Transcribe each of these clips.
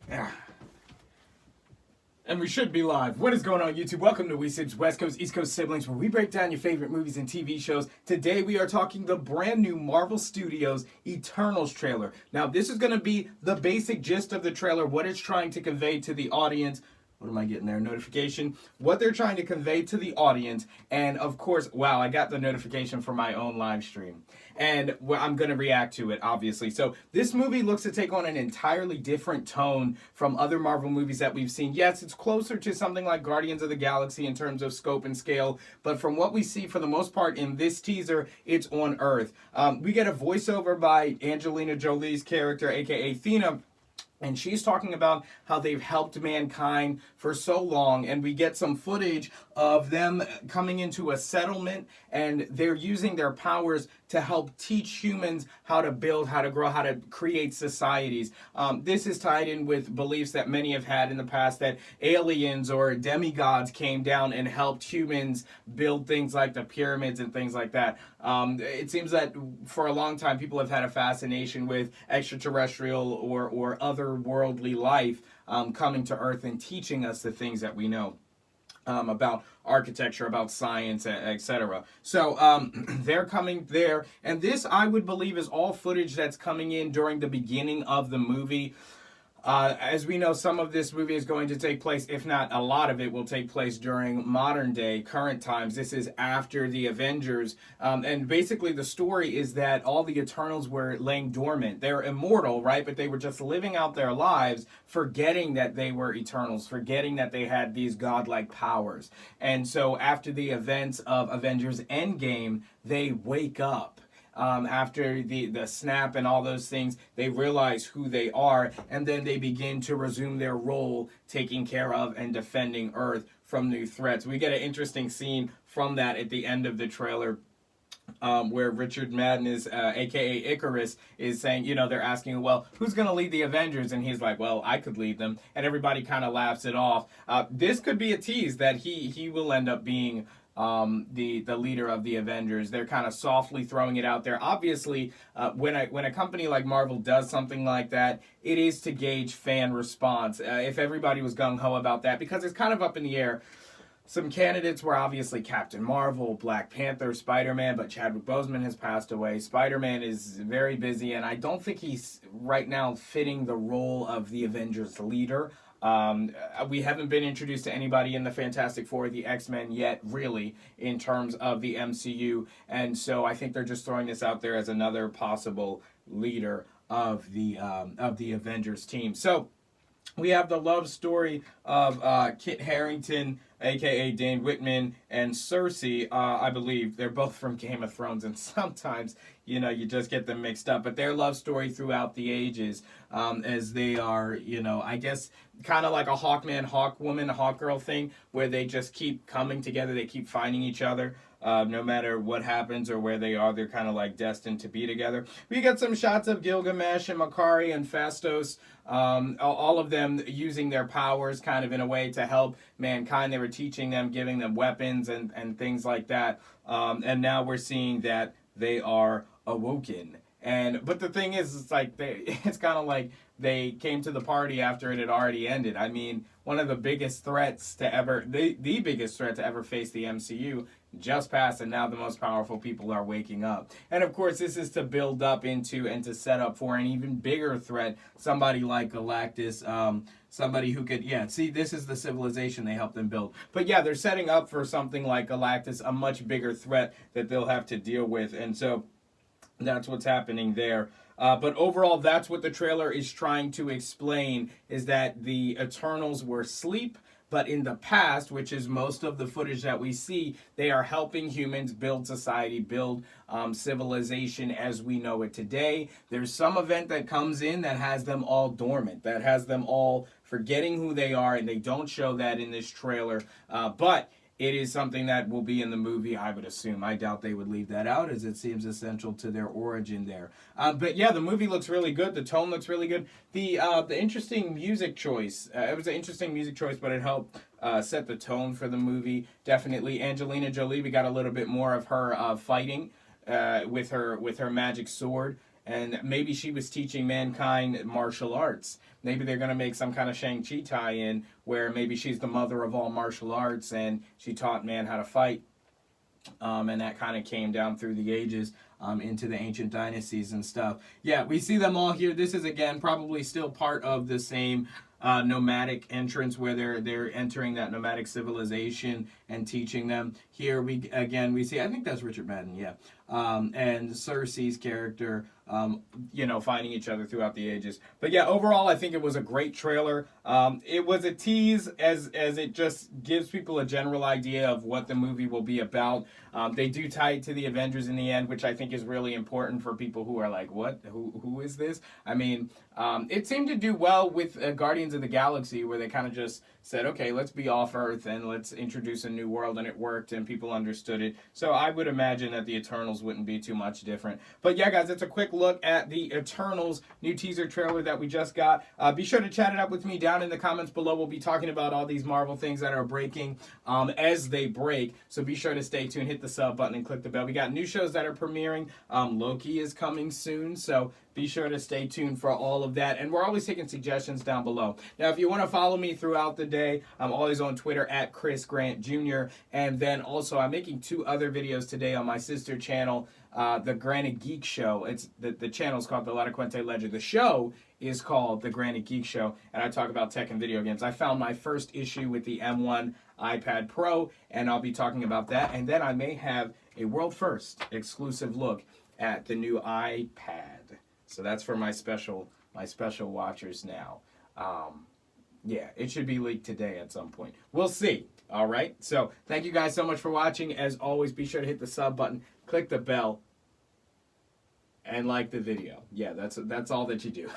Yeah. And we should be live. What is going on, YouTube? Welcome to SIBZ, West Coast, East Coast Siblings, where we break down your favorite movies and TV shows. Today, we are talking the brand new Marvel Studios Eternals trailer. Now, this is going to be the basic gist of the trailer, what it's trying to convey to the audience. What am I getting there? Notification. What they're trying to convey to the audience. And of course, wow, I got the notification for my own live stream. And I'm going to react to it, obviously. So this movie looks to take on an entirely different tone from other Marvel movies that we've seen. Yes, it's closer to something like Guardians of the Galaxy in terms of scope and scale. But from what we see, for the most part, in this teaser, it's on Earth. We get a voiceover by Angelina Jolie's character, a.k.a. Athena. And she's talking about how they've helped mankind for so long. And we get some footage of them coming into a settlement. And they're using their powers to help teach humans how to build, how to grow, how to create societies. This is tied in with beliefs that many have had in the past that aliens or demigods came down and helped humans build things like the pyramids and things like that. It seems that for a long time people have had a fascination with extraterrestrial or otherworldly life coming to Earth and teaching us the things that we know. About architecture, about science, etc. So they're coming there, and this, I would believe, is all footage that's coming in during the beginning of the movie. As we know, some of this movie is going to take place, if not a lot of it, will take place during modern day, current times. This is after the Avengers. And basically the story is that all the Eternals were laying dormant. They're immortal, right? But they were just living out their lives, forgetting that they were Eternals, forgetting that they had these godlike powers. And so after the events of Avengers Endgame, they wake up. After the snap and all those things, they realize who they are, and then they begin to resume their role taking care of and defending Earth from new threats. We get an interesting scene from that at the end of the trailer. Where Richard Madden is, aka Icarus, is saying, they're asking, well, who's going to lead the Avengers? And he's like, well, I could lead them. And everybody kind of laughs it off. This could be a tease that he will end up being the leader of the Avengers. They're kind of softly throwing it out there. Obviously, when a company like Marvel does something like that, it is to gauge fan response. If everybody was gung-ho about that, because it's kind of up in the air. Some candidates were obviously Captain Marvel, Black Panther, Spider-Man, but Chadwick Boseman has passed away. Spider-Man is very busy, and I don't think he's right now fitting the role of the Avengers leader. We haven't been introduced to anybody in the Fantastic Four, the X-Men yet, really, in terms of the MCU, and so I think they're just throwing this out there as another possible leader of the Avengers team. So we have the love story of Kit Harington, a.k.a. Dane Whitman, and Cersei. I believe they're both from Game of Thrones, and sometimes, you just get them mixed up. But their love story throughout the ages, as they are, I guess, kind of like a Hawkman, Hawkwoman, Hawkgirl thing, where they just keep coming together, they keep finding each other. No matter what happens or where they are, they're kind of like destined to be together. We get some shots of Gilgamesh and Makari and Phastos, all of them using their powers kind of in a way to help mankind. They were teaching them, giving them weapons and things like that. And now we're seeing that they are awoken. But the thing is, it's like it's kind of like they came to the party after it had already ended. I mean, one of the biggest threats to ever, the biggest threat to ever face the MCU just passed, and now the most powerful people are waking up. And of course, this is to build up into and to set up for an even bigger threat, somebody like Galactus, somebody who could, see, this is the civilization they helped them build. But they're setting up for something like Galactus, a much bigger threat that they'll have to deal with. And so that's what's happening there. But overall, that's what the trailer is trying to explain, is that the Eternals were asleep, but in the past, which is most of the footage that we see, they are helping humans build society, build civilization as we know it today. There's some event that comes in that has them all dormant, that has them all forgetting who they are, and they don't show that in this trailer. But it is something that will be in the movie, I would assume. I doubt they would leave that out, as it seems essential to their origin there. But the movie looks really good. The tone looks really good. The interesting music choice. It was an interesting music choice, but it helped set the tone for the movie. Definitely, Angelina Jolie. We got a little bit more of her fighting with her magic sword. and maybe she was teaching mankind martial arts. Maybe they're going to make some kind of Shang-Chi tie-in where maybe she's the mother of all martial arts and she taught man how to fight. And that kind of came down through the ages into the ancient dynasties and stuff. Yeah, we see them all here. This is, again, probably still part of the same nomadic entrance where they're entering that nomadic civilization and teaching them. Here we see, I think that's Richard Madden, yeah, and Cersei's character, finding each other throughout the ages. But yeah, overall, I think it was a great trailer. It was a tease as it just gives people a general idea of what the movie will be about. They do tie it to the Avengers in the end, which I think is really important for people who are like, what? Who is this? I mean, it seemed to do well with Guardians of the Galaxy, where they kind of just said, okay, let's be off Earth and let's introduce a new world, and it worked and people understood it. So I would imagine that the Eternals wouldn't be too much different. But yeah, guys, it's a quick look at the Eternals new teaser trailer that we just got. Be sure to chat it up with me down in the comments below. We'll be talking about all these Marvel things that are breaking as they break. So be sure to stay tuned, hit the sub button, and click the bell. We got new shows that are premiering. Loki is coming soon, so be sure to stay tuned for all of that. And we're always taking suggestions down below. Now, if you want to follow me throughout the day, I'm always on Twitter at Chris Grant Jr. And then also, I'm making 2 other videos today on my sister channel, The Granite Geek Show. It's the channel is called The La Quente Ledger. The show is called The Granite Geek Show, and I talk about tech and video games. I found my first issue with the M1 iPad Pro, and I'll be talking about that. And then I may have a world first exclusive look at the new iPad. So that's for my special watchers now. Yeah, it should be leaked today at some point. We'll see. All right. So thank you guys so much for watching. As always, be sure to hit the sub button, click the bell, and like the video. Yeah, that's all that you do.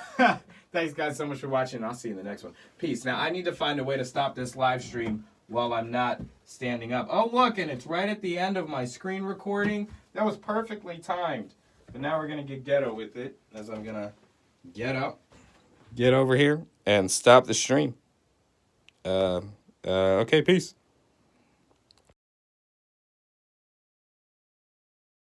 Thanks guys so much for watching. I'll see you in the next one. Peace. Now I need to find a way to stop this live stream while I'm not standing up. Oh look, and it's right at the end of my screen recording. That was perfectly timed. But now we're going to get ghetto with it, as I'm going to get up, get over here, and stop the stream. Okay, peace.